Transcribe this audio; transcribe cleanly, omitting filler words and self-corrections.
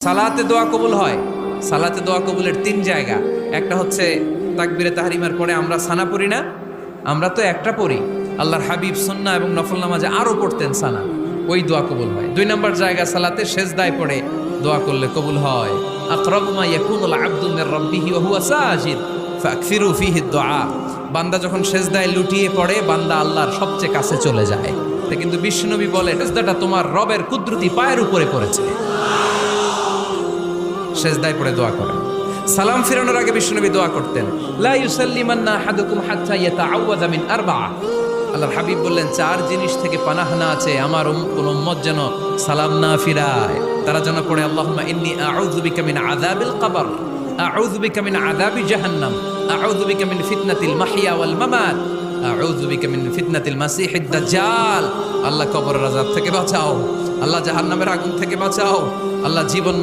সালাতে দোয়া কবুল হয়। সালাতে দোয়া কবুলের তিন জায়গা। একটা হচ্ছে তাকবীরে তাহরিমার পরে আমরা সানা পড়ি না, আমরা তো একটা পড়ি, আল্লাহর হাবিব সুন্নাহ এবং নফল নামাজে আরো পড়তেন সানা, ওই দোয়া কবুল হয়। দুই নম্বর জায়গা সালাতে সেজদায় পড়ে দোয়া করলে কবুল হয়। আকরাবু মা ইয়াকুনুল আবদু মির রাব্বিহি ওয়া হুয়া সাজিদ ফাকসিরু ফীহি দুআ। বান্দা যখন সেজদায় লুটিয়ে পড়ে বান্দা আল্লাহর সবচেয়ে কাছে চলে যায়। তা কিন্তু বিশ্বনবী বলে সেজদাটা তোমার রবের কুদরতি পায়ের উপরে পড়েছে। সেজদায় পড়ে দোয়া করেন। সালাম ফিরানোর আগে বিশ্বনবী দোয়া করতেন, লা ইউসাল্লিমান্না আহাদুকুম হাত্তা ইয়াতাআওয়াযা মিন আরবা'a। আল্লাহর হাবিব বললেন, চার জিনিস থেকে পানাহ না আছে আমার কোন উম্মত যেন সালাম না ফিরায়। তারা যেন পড়ে, আল্লাহুম্মা ইন্নী আউযু বিকা মিন আযাবিল কবর, আউযু বিকা মিন আযাবি জাহান্নাম, আউযু বিকা মিন ফিতনাতিল মাহইয়া ওয়াল মামাত, আউযু বিকা মিন ফিতনাতিল মাসিহিদ দাজ্জাল। আল্লাহ কবরের আযাব থেকে বাঁচাও, আল্লাহ জাহান্নামের আগুন থেকে বাঁচাও, আল্লাহ জীবন